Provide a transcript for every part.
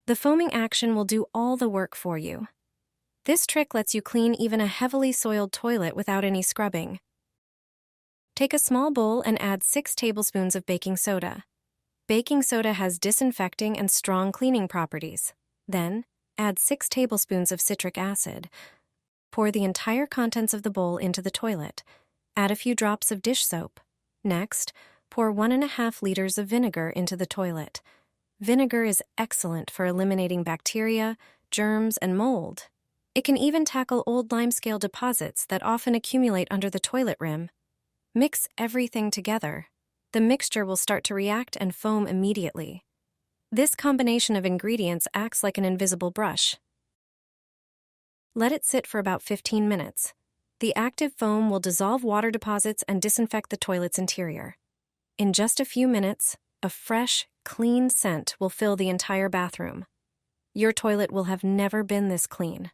The foaming action will do all the work for you. This trick lets you clean even a heavily soiled toilet without any scrubbing. Take a small bowl and add 6 tablespoons of baking soda. Baking soda has disinfecting and strong cleaning properties. Then, add 6 tablespoons of citric acid. Pour the entire contents of the bowl into the toilet. Add a few drops of dish soap. Next, pour 1.5 liters of vinegar into the toilet. Vinegar is excellent for eliminating bacteria, germs, and mold. It can even tackle old limescale deposits that often accumulate under the toilet rim. Mix everything together. The mixture will start to react and foam immediately. This combination of ingredients acts like an invisible brush. Let it sit for about 15 minutes. The active foam will dissolve water deposits and disinfect the toilet's interior. In just a few minutes, a fresh, clean scent will fill the entire bathroom. Your toilet will have never been this clean.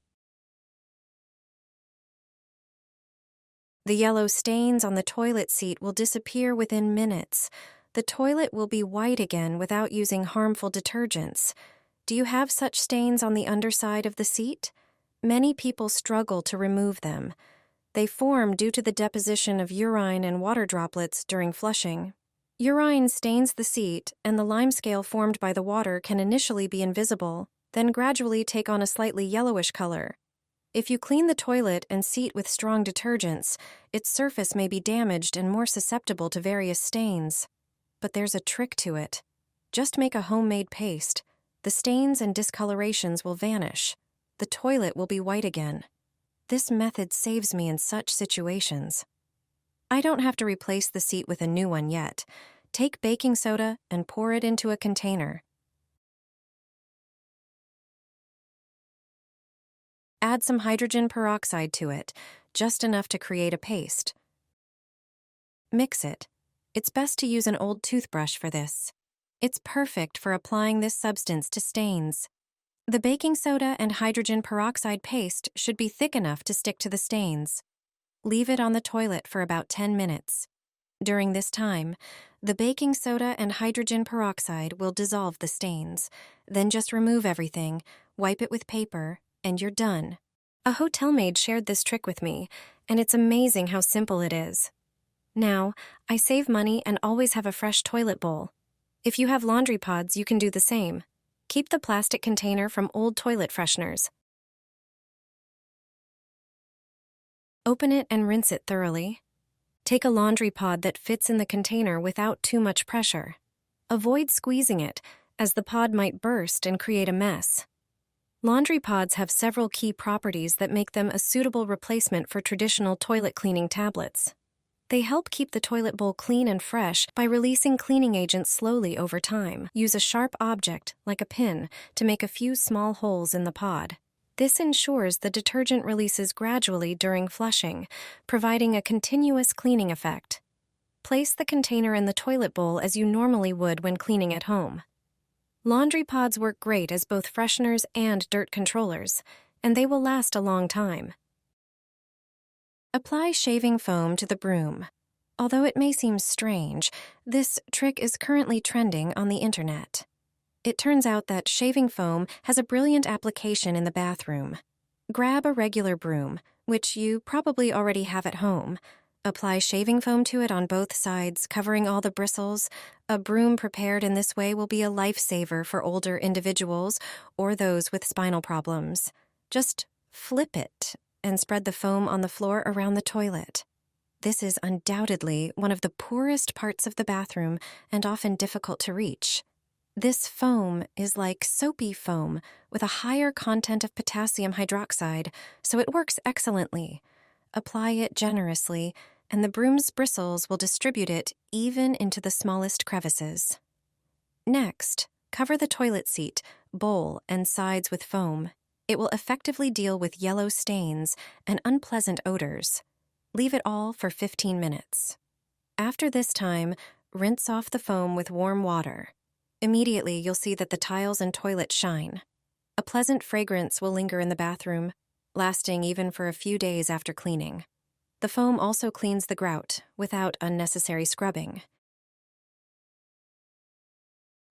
The yellow stains on the toilet seat will disappear within minutes. The toilet will be white again without using harmful detergents. Do you have such stains on the underside of the seat? Many people struggle to remove them. They form due to the deposition of urine and water droplets during flushing. Urine stains the seat, and the limescale formed by the water can initially be invisible, then gradually take on a slightly yellowish color. If you clean the toilet and seat with strong detergents, its surface may be damaged and more susceptible to various stains. But there's a trick to it. Just make a homemade paste. The stains and discolorations will vanish. The toilet will be white again. This method saves me in such situations. I don't have to replace the seat with a new one yet. Take baking soda and pour it into a container. Add some hydrogen peroxide to it, just enough to create a paste. Mix it. It's best to use an old toothbrush for this. It's perfect for applying this substance to stains. The baking soda and hydrogen peroxide paste should be thick enough to stick to the stains. Leave it on the toilet for about 10 minutes. During this time, the baking soda and hydrogen peroxide will dissolve the stains. Then just remove everything, wipe it with paper, and you're done. A hotel maid shared this trick with me, and it's amazing how simple it is. Now, I save money and always have a fresh toilet bowl. If you have laundry pods, you can do the same. Keep the plastic container from old toilet fresheners. Open it and rinse it thoroughly. Take a laundry pod that fits in the container without too much pressure. Avoid squeezing it, as the pod might burst and create a mess. Laundry pods have several key properties that make them a suitable replacement for traditional toilet cleaning tablets. They help keep the toilet bowl clean and fresh by releasing cleaning agents slowly over time. Use a sharp object, like a pin, to make a few small holes in the pod. This ensures the detergent releases gradually during flushing, providing a continuous cleaning effect. Place the container in the toilet bowl as you normally would when cleaning at home. Laundry pods work great as both fresheners and dirt controllers, and they will last a long time. Apply shaving foam to the broom. Although it may seem strange, this trick is currently trending on the internet. It turns out that shaving foam has a brilliant application in the bathroom. Grab a regular broom, which you probably already have at home. Apply shaving foam to it on both sides, covering all the bristles. A broom prepared in this way will be a lifesaver for older individuals or those with spinal problems. Just flip it and spread the foam on the floor around the toilet. This is undoubtedly one of the poorest parts of the bathroom and often difficult to reach. This foam is like soapy foam with a higher content of potassium hydroxide, so it works excellently. Apply it generously, and the broom's bristles will distribute it even into the smallest crevices. Next, cover the toilet seat, bowl, and sides with foam. It will effectively deal with yellow stains and unpleasant odors. Leave it all for 15 minutes. After this time, rinse off the foam with warm water. Immediately, you'll see that the tiles and toilet shine. A pleasant fragrance will linger in the bathroom, lasting even for a few days after cleaning. The foam also cleans the grout without unnecessary scrubbing.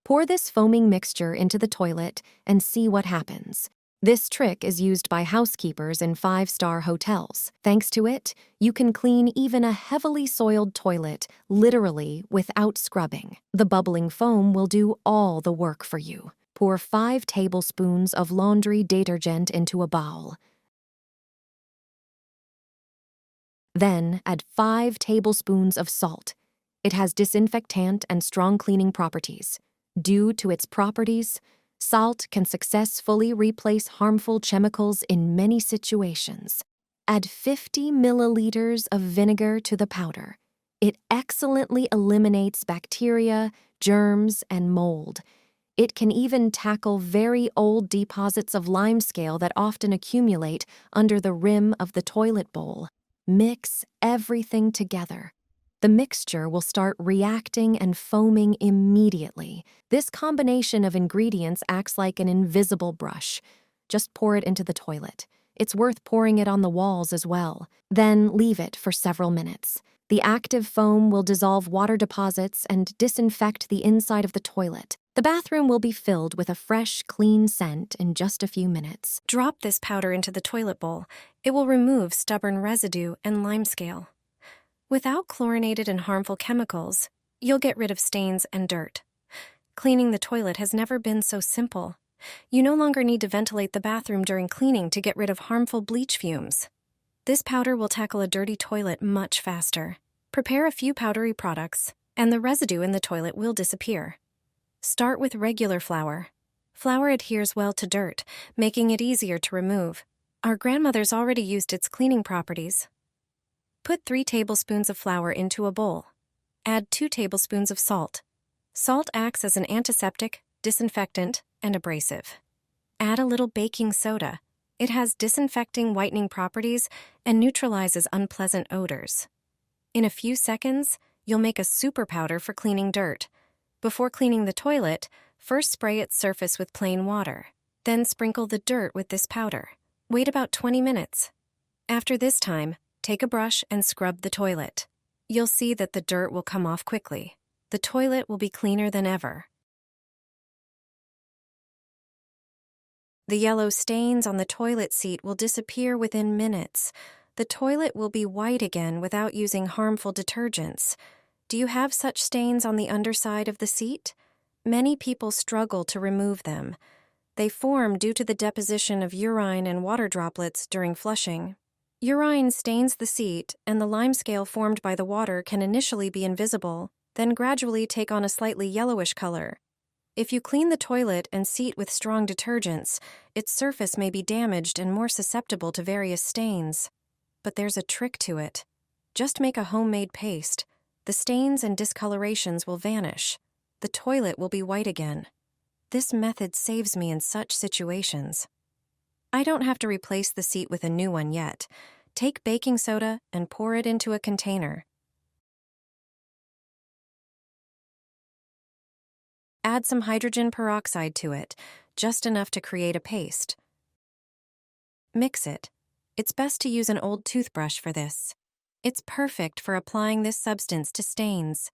Pour this foaming mixture into the toilet and see what happens. This trick is used by housekeepers in 5-star hotels. Thanks to it, you can clean even a heavily soiled toilet, literally without scrubbing. The bubbling foam will do all the work for you. Pour 5 tablespoons of laundry detergent into a bowl. Then add 5 tablespoons of salt. It has disinfectant and strong cleaning properties. Due to its properties, salt can successfully replace harmful chemicals in many situations. Add 50 milliliters of vinegar to the powder. It excellently eliminates bacteria, germs, and mold. It can even tackle very old deposits of limescale that often accumulate under the rim of the toilet bowl. Mix everything together. The mixture will start reacting and foaming immediately. This combination of ingredients acts like an invisible brush. Just pour it into the toilet. It's worth pouring it on the walls as well. Then leave it for several minutes. The active foam will dissolve water deposits and disinfect the inside of the toilet. The bathroom will be filled with a fresh, clean scent in just a few minutes. Drop this powder into the toilet bowl. It will remove stubborn residue and limescale. Without chlorinated and harmful chemicals, you'll get rid of stains and dirt. Cleaning the toilet has never been so simple. You no longer need to ventilate the bathroom during cleaning to get rid of harmful bleach fumes. This powder will tackle a dirty toilet much faster. Prepare a few powdery products, and the residue in the toilet will disappear. Start with regular flour. Flour adheres well to dirt, making it easier to remove. Our grandmothers already used its cleaning properties. Put 3 tablespoons of flour into a bowl. Add 2 tablespoons of salt. Salt acts as an antiseptic, disinfectant, and abrasive. Add a little baking soda. It has disinfecting, whitening properties and neutralizes unpleasant odors. In a few seconds, you'll make a super powder for cleaning dirt. Before cleaning the toilet, first spray its surface with plain water. Then sprinkle the dirt with this powder. Wait about 20 minutes. After this time, take a brush and scrub the toilet. You'll see that the dirt will come off quickly. The toilet will be cleaner than ever. The yellow stains on the toilet seat will disappear within minutes. The toilet will be white again without using harmful detergents. Do you have such stains on the underside of the seat? Many people struggle to remove them. They form due to the deposition of urine and water droplets during flushing. Urine stains the seat, and the limescale formed by the water can initially be invisible, then gradually take on a slightly yellowish color. If you clean the toilet and seat with strong detergents, its surface may be damaged and more susceptible to various stains. But there's a trick to it. Just make a homemade paste. The stains and discolorations will vanish. The toilet will be white again. This method saves me in such situations. I don't have to replace the seat with a new one yet. Take baking soda and pour it into a container. Add some hydrogen peroxide to it, just enough to create a paste. Mix it. It's best to use an old toothbrush for this. It's perfect for applying this substance to stains.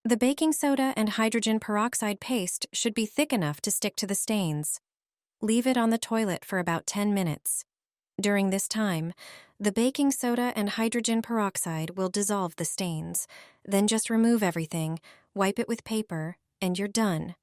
The baking soda and hydrogen peroxide paste should be thick enough to stick to the stains. Leave it on the toilet for about 10 minutes. During this time, the baking soda and hydrogen peroxide will dissolve the stains. Then just remove everything, wipe it with paper, and you're done.